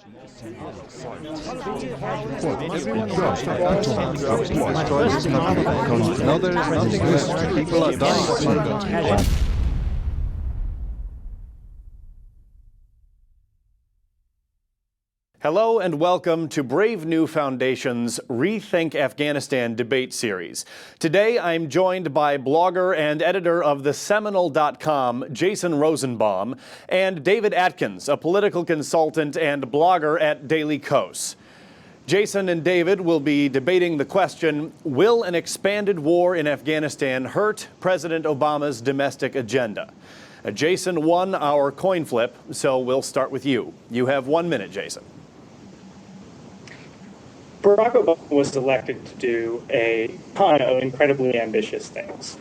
No, there is nothing left. People are dying. Hello and welcome to Brave New Foundation's Rethink Afghanistan debate series. Today I'm joined by blogger and editor of theseminole.com, Jason Rosenbaum, and David Atkins, a political consultant and blogger at Daily Kos. Jason and David will be debating the question, will an expanded war in Afghanistan hurt President Obama's domestic agenda? Jason won our coin flip, so we'll start with you. You have 1 minute, Jason. Barack Obama was elected to do a ton of incredibly ambitious things.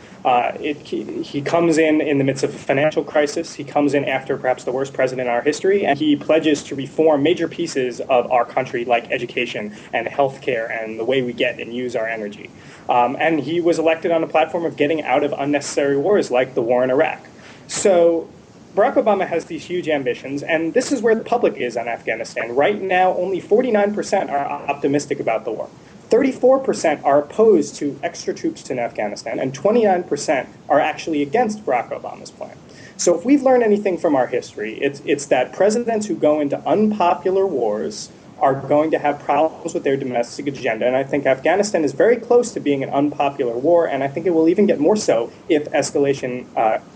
He comes in the midst of a financial crisis. He comes in after perhaps the worst president in our history, and he pledges to reform major pieces of our country like education and healthcare and the way we get and use our energy. And he was elected on a platform of getting out of unnecessary wars like the war in Iraq. So Barack Obama has these huge ambitions, and this is where the public is on Afghanistan. Right now, only 49% are optimistic about the war. 34% are opposed to extra troops in Afghanistan, and 29% are actually against Barack Obama's plan. So if we've learned anything from our history, it's that presidents who go into unpopular wars are going to have problems with their domestic agenda. And I think Afghanistan is very close to being an unpopular war, and I think it will even get more so if escalation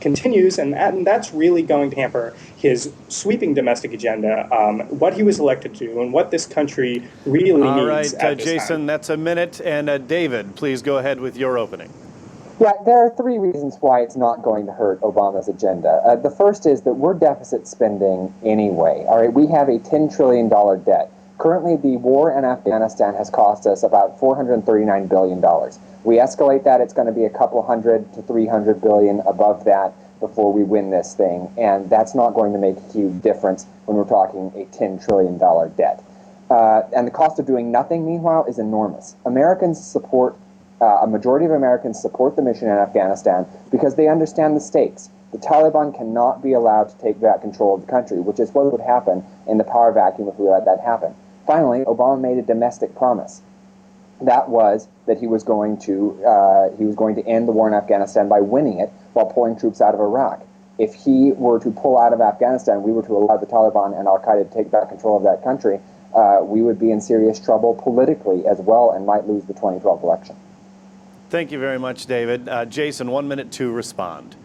continues, and that's really going to hamper his sweeping domestic agenda, what he was elected to, and what this country really needs. All right, Jason, that's a minute. And David, please go ahead with your opening. Yeah, there are three reasons why it's not going to hurt Obama's agenda. The first is that we're deficit spending anyway. All right, we have a $10 trillion debt. Currently, the war in Afghanistan has cost us about $439 billion. We escalate that, it's going to be a couple hundred to 300 billion above that before we win this thing, and that's not going to make a huge difference when we're talking a $10 trillion debt. And the cost of doing nothing, meanwhile, is enormous. Americans support, a majority of Americans support the mission in Afghanistan because they understand the stakes. The Taliban cannot be allowed to take back control of the country, which is what would happen in the power vacuum if we let that happen. Finally, Obama made a domestic promise. That was that he was going to end the war in Afghanistan by winning it while pulling troops out of Iraq. If he were to pull out of Afghanistan, we were to allow the Taliban and Al-Qaeda to take back control of that country, we would be in serious trouble politically as well and might lose the 2012 election. Thank you very much, David. Jason, 1 minute to respond.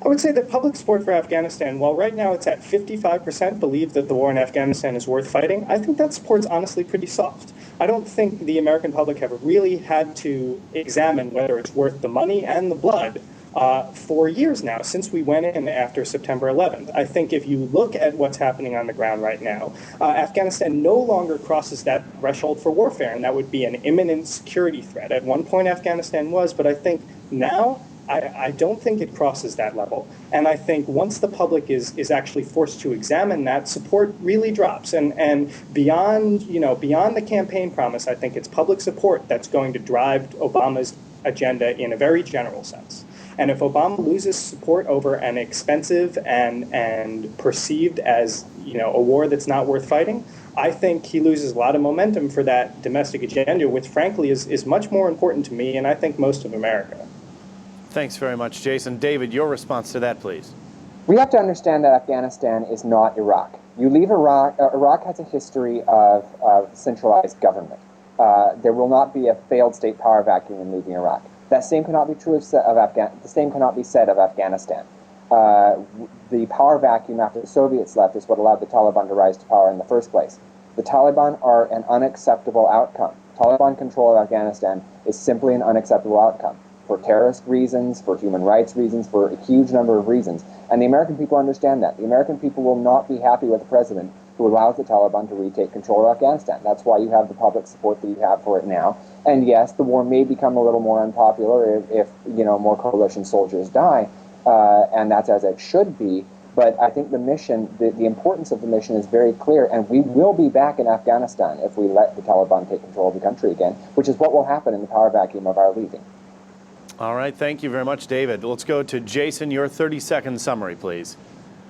I would say that public support for Afghanistan, while right now it's at 55% believe that the war in Afghanistan is worth fighting, I think that support's honestly pretty soft. I don't think the American public have really had to examine whether it's worth the money and the blood for years now, since we went in after September 11th. I think if you look at what's happening on the ground right now, Afghanistan no longer crosses that threshold for warfare, and that would be an imminent security threat. At one point, Afghanistan was, but I think now, I don't think it crosses that level. And I think once the public is actually forced to examine that, support really drops. And beyond the campaign promise, I think it's public support that's going to drive Obama's agenda in a very general sense. And if Obama loses support over an expensive and perceived as a war that's not worth fighting, I think he loses a lot of momentum for that domestic agenda, which frankly is much more important to me and I think most of America. Thanks very much, Jason. David, your response to that, please. We have to understand that Afghanistan is not Iraq. You leave Iraq, Iraq has a history of centralized government. There will not be a failed state power vacuum in leaving Iraq. That same cannot be true the same cannot be said of Afghanistan. The power vacuum after the Soviets left is what allowed the Taliban to rise to power in the first place. The Taliban are an unacceptable outcome. Taliban control of Afghanistan is simply an unacceptable outcome. For terrorist reasons, for human rights reasons, for a huge number of reasons. And the American people understand that. The American people will not be happy with a president who allows the Taliban to retake control of Afghanistan. That's why you have the public support that you have for it now. And yes, the war may become a little more unpopular if more coalition soldiers die, and that's as it should be. But I think the mission, the importance of the mission is very clear, and we will be back in Afghanistan if we let the Taliban take control of the country again, which is what will happen in the power vacuum of our leaving. All right, thank you very much, David. Let's go to Jason, your 30-second summary, please.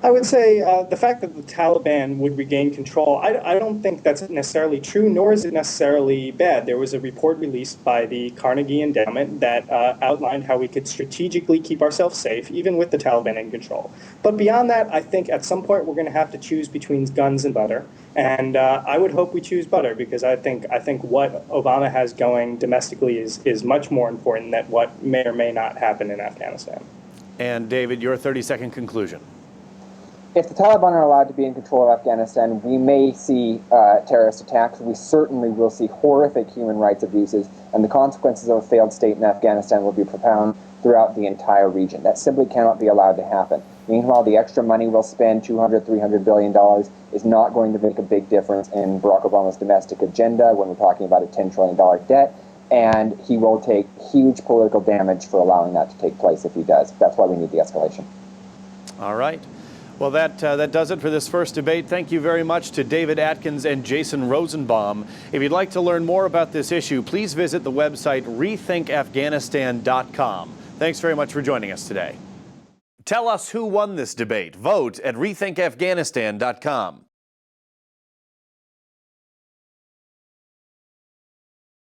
I would say the fact that the Taliban would regain control, I don't think that's necessarily true, nor is it necessarily bad. There was a report released by the Carnegie Endowment that outlined how we could strategically keep ourselves safe, even with the Taliban in control. But beyond that, I think at some point we're going to have to choose between guns and butter. And I would hope we choose butter, because I think what Obama has going domestically is much more important than what may or may not happen in Afghanistan. And David, your 30-second conclusion. If the Taliban are allowed to be in control of Afghanistan, we may see terrorist attacks. We certainly will see horrific human rights abuses, and the consequences of a failed state in Afghanistan will be profound throughout the entire region. That simply cannot be allowed to happen. Meanwhile, the extra money we'll spend, $300 billion, is not going to make a big difference in Barack Obama's domestic agenda when we're talking about a $10 trillion debt, and he will take huge political damage for allowing that to take place if he does. That's why we need the escalation. All right. Well, that does it for this first debate. Thank you very much to David Atkins and Jason Rosenbaum. If you'd like to learn more about this issue, please visit the website rethinkafghanistan.com. Thanks very much for joining us today. Tell us who won this debate. Vote at rethinkafghanistan.com.